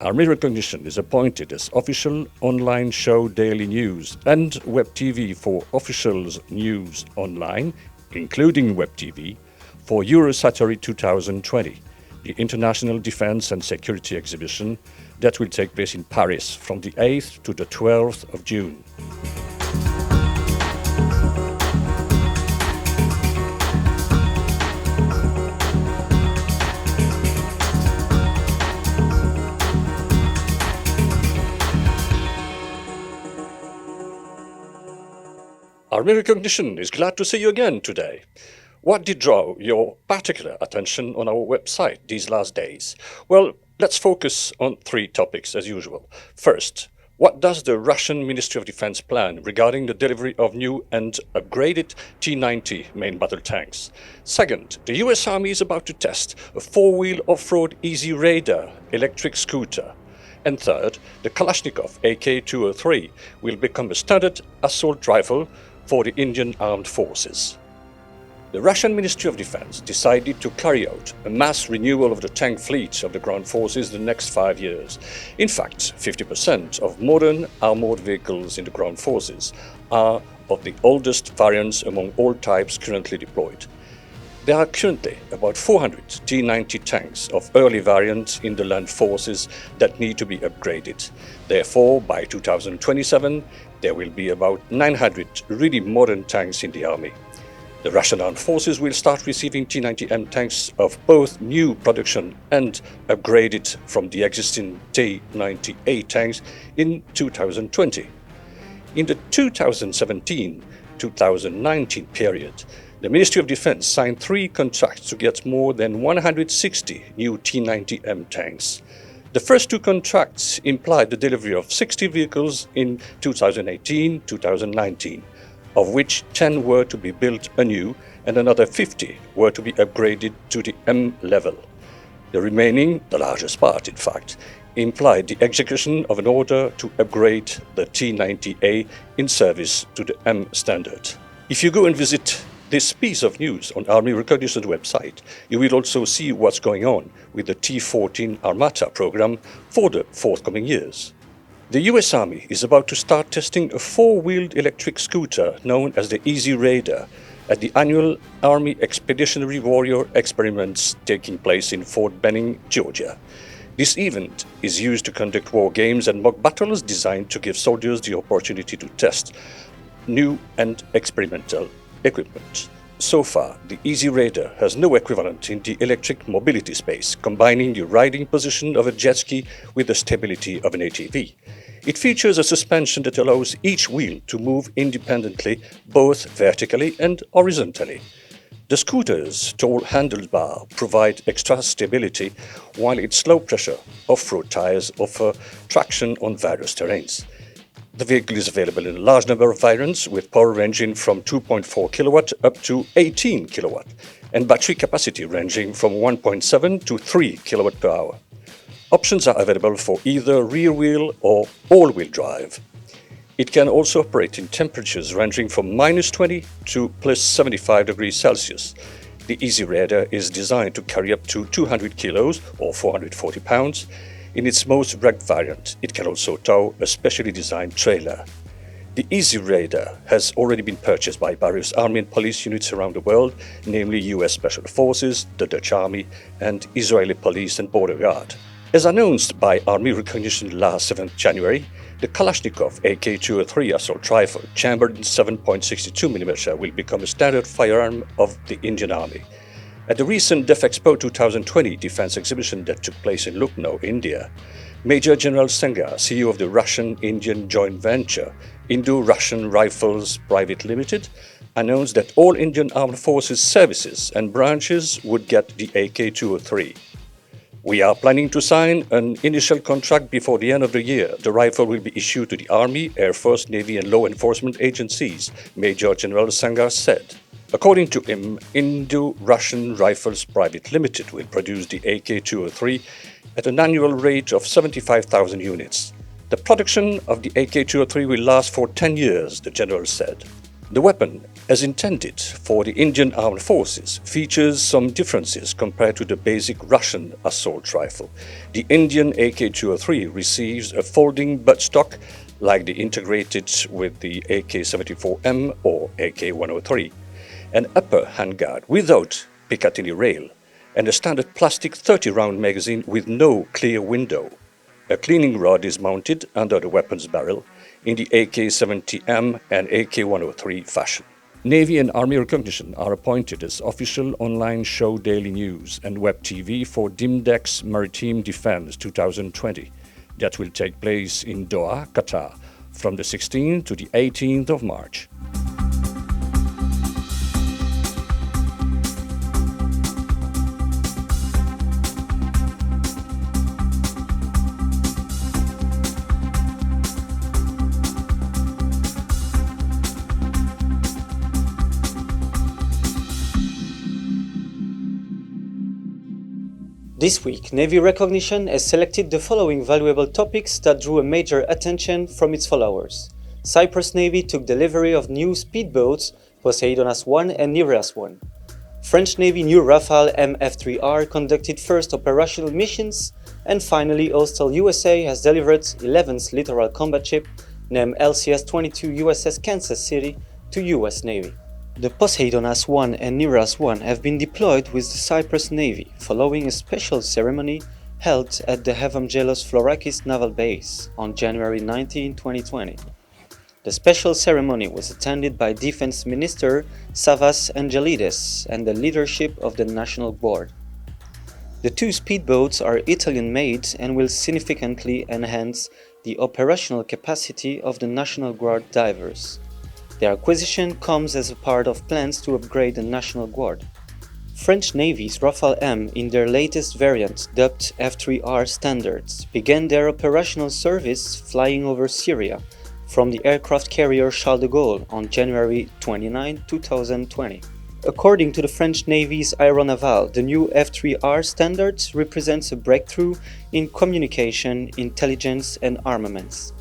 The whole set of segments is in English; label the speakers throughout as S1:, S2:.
S1: Army Recognition is appointed as official online show daily news and web TV for officials news online, including web TV, for Eurosatory 2020, the International Defense and Security Exhibition that will take place in Paris from the 8th to the 12th of June. Army Recognition is glad to see you again today. What did draw your particular attention on our website these last days? Well, let's focus on three topics as usual. First, what does the Russian Ministry of Defense plan regarding the delivery of new and upgraded T-90 main battle tanks? Second, the US Army is about to test a four-wheel off-road EZRaider electric scooter. And third, the Kalashnikov AK-203 will become a standard assault rifle for the Indian Armed Forces. The Russian Ministry of Defense decided to carry out a mass renewal of the tank fleet of the ground forces in the next 5 years. In fact, 50% of modern armored vehicles in the ground forces are of the oldest variants among all types currently deployed. There are currently about 400 T-90 tanks of early variant in the land forces that need to be upgraded. Therefore, by 2027, there will be about 900 really modern tanks in the army. The Russian armed forces will start receiving T-90M tanks of both new production and upgraded from the existing T-90A tanks in 2020. In the 2017-2019 period, the Ministry of Defense signed 3 contracts to get more than 160 new T-90M tanks. The first 2 contracts implied the delivery of 60 vehicles in 2018-2019, of which 10 were to be built anew and another 50 were to be upgraded to the M level. The remaining, the largest part in fact, implied the execution of an order to upgrade the T-90A in service to the M standard. If you go and visit this piece of news on Army Recognition website, you will also see what's going on with the T-14 Armata program for the forthcoming years. The US Army is about to start testing a four-wheeled electric scooter known as the EZRaider at the annual Army Expeditionary Warrior experiments taking place in Fort Benning, Georgia. This event is used to conduct war games and mock battles designed to give soldiers the opportunity to test new and experimental equipment. So far, the EZRaider has no equivalent in the electric mobility space, combining the riding position of a jet ski with the stability of an ATV. It features a suspension that allows each wheel to move independently, both vertically and horizontally. The scooter's tall handlebar provide extra stability, while its low-pressure off-road tires offer traction on various terrains. The vehicle is available in a large number of variants with power ranging from 2.4 kW up to 18 kW and battery capacity ranging from 1.7 to 3 kW per hour. Options are available for either rear-wheel or all-wheel drive. It can also operate in temperatures ranging from -20 to +75 degrees Celsius. The EZRaider is designed to carry up to 200 kilos or 440 pounds. In its most rugged variant, it can also tow a specially designed trailer. The EZRaider has already been purchased by various army and police units around the world, namely US Special Forces, the Dutch Army, and Israeli Police and Border Guard. As announced by Army Recognition last 7th January, the Kalashnikov AK-203 assault rifle, chambered in 7.62mm, will become a standard firearm of the Indian Army. At the recent DefExpo 2020 defense exhibition that took place in Lucknow, India, Major General Sangha, CEO of the Russian-Indian joint venture Indo-Russian Rifles Private Limited, announced that all Indian Armed Forces services and branches would get the AK-203. We are planning to sign an initial contract before the end of the year. The rifle will be issued to the Army, Air Force, Navy and law enforcement agencies, Major General Sangha said. According to him, Indo-Russian Rifles Private Limited will produce the AK-203 at an annual rate of 75,000 units. The production of the AK-203 will last for 10 years, the general said. The weapon As intended for the Indian Armed Forces, features some differences compared to the basic Russian assault rifle. The Indian AK-203 receives a folding buttstock like the integrated with the AK-74M or AK-103, an upper handguard without Picatinny rail, and a standard plastic 30-round magazine with no clear window. A cleaning rod is mounted under the weapon's barrel in the AK-70M and AK-103 fashion. Navy and Army recognition are appointed as official online show daily news and web TV for Dimdex Maritime Defense 2020 that will take place in Doha, Qatar from the 16th to the 18th of March.
S2: This week, Navy Recognition has selected the following valuable topics that drew a major attention from its followers. Cyprus Navy took delivery of new speedboats, Poseidonas 1 and Nireas 1. French Navy new Rafale MF3R conducted first operational missions, and finally Austal USA has delivered 11th Littoral combat ship named LCS-22 USS Kansas City to US Navy. The Poseidonas 1 and Nireas 1 have been deployed with the Cyprus Navy following a special ceremony held at the Evangelos Florakis Naval Base on January 19, 2020. The special ceremony was attended by Defense Minister Savas Angelides and the leadership of the National Board. The two speedboats are Italian-made and will significantly enhance the operational capacity of the National Guard divers. Their acquisition comes as a part of plans to upgrade the National Guard. French Navy's Rafale M, in their latest variant, dubbed F3R standards, began their operational service flying over Syria from the aircraft carrier Charles de Gaulle on January 29, 2020. According to the French Navy's Aeronaval, the new F3R standards represents a breakthrough in communication, intelligence and armaments.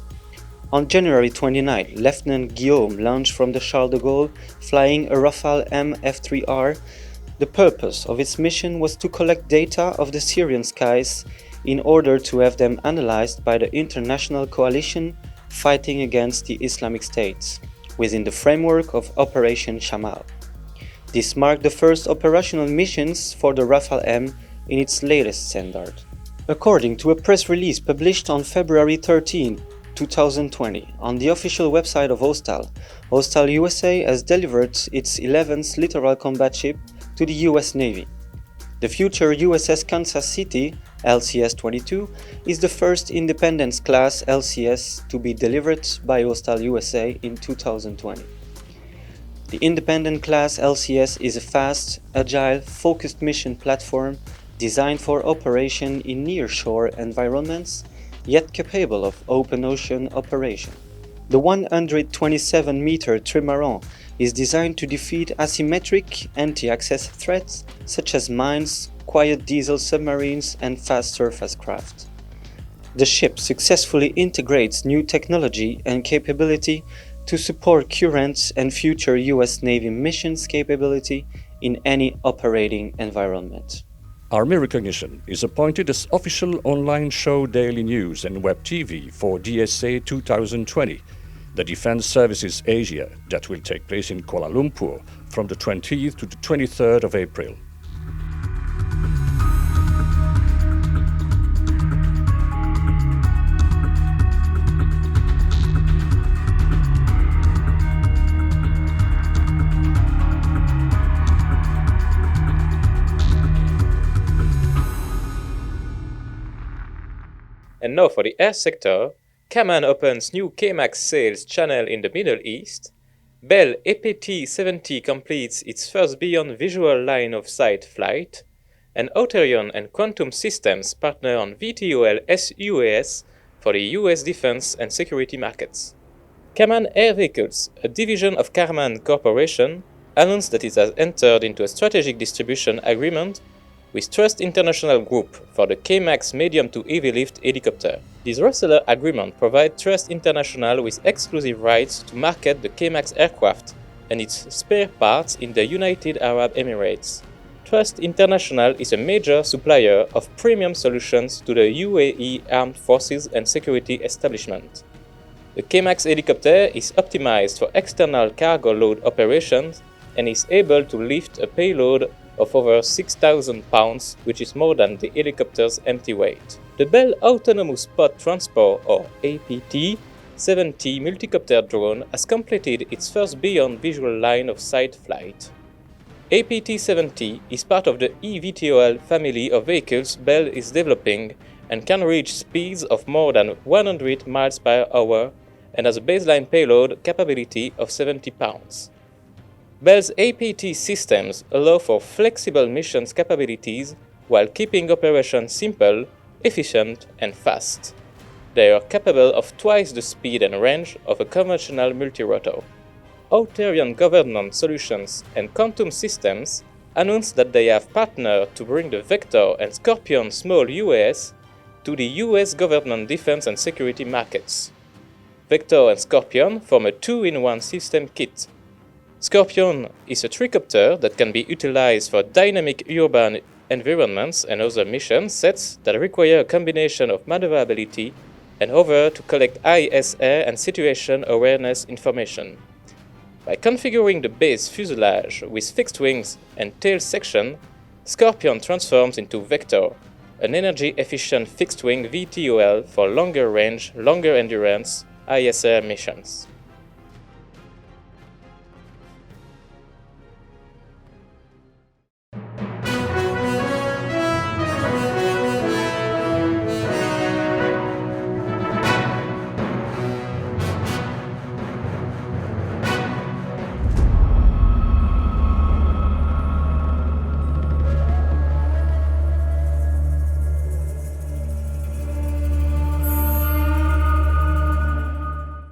S2: On January 29, Lieutenant Guillaume launched from the Charles de Gaulle, flying a Rafale M F3R. The purpose of its mission was to collect data of the Syrian skies in order to have them analyzed by the international coalition fighting against the Islamic State, within the framework of Operation Shamal. This marked the first operational missions for the Rafale M in its latest standard. According to a press release published on February 13, 2020, on the official website of Austal, Austal USA has delivered its 11th Littoral combat ship to the US Navy. The future USS Kansas City, LCS-22, is the first Independence-class LCS to be delivered by Austal USA in 2020. The Independent-class LCS is a fast, agile, focused mission platform designed for operation in near-shore environments, yet capable of open ocean operation. The 127-meter trimaran is designed to defeat asymmetric anti-access threats such as mines, quiet diesel submarines and fast surface craft. The ship successfully integrates new technology and capability to support current and future US Navy missions capability in any operating environment.
S1: Army Recognition is appointed as official online show daily news and web TV for DSA 2020, the Defense Services Asia, that will take place in Kuala Lumpur from the 20th to the 23rd of April.
S3: And now for the air sector, Kaman opens new K-MAX sales channel in the Middle East, Bell EPT-70 completes its first beyond visual line of sight flight, and Auterion and Quantum-Systems partner on VTOL sUAS for the US defense and security markets. Kaman Air Vehicles, a division of Kaman Corporation, announced that it has entered into a strategic distribution agreement with Trust International Group for the K-MAX medium to heavy lift helicopter. This reseller agreement provides Trust International with exclusive rights to market the K-MAX aircraft and its spare parts in the United Arab Emirates. Trust International is a major supplier of premium solutions to the UAE Armed Forces and Security Establishment. The K-MAX helicopter is optimized for external cargo load operations and is able to lift a payload of over 6,000 pounds, which is more than the helicopter's empty weight. The Bell Autonomous Pod Transport, or APT-70 multicopter drone has completed its first beyond visual line of sight flight. APT-70 is part of the eVTOL family of vehicles Bell is developing and can reach speeds of more than 100 miles per hour and has a baseline payload capability of 70 pounds. Bell's APT systems allow for flexible missions capabilities while keeping operations simple, efficient, and fast. They are capable of twice the speed and range of a conventional multirotor. Auterion Government Solutions and Quantum-Systems announced that they have partnered to bring the Vector and Scorpion small UAS to the US government defense and security markets. Vector and Scorpion form a 2-in-1 system kit. Scorpion is a tricopter that can be utilized for dynamic urban environments and other mission sets that require a combination of maneuverability and hover to collect ISR and situation awareness information. By configuring the base fuselage with fixed wings and tail section, Scorpion transforms into Vector, an energy-efficient fixed-wing VTOL for longer range, longer endurance ISR missions.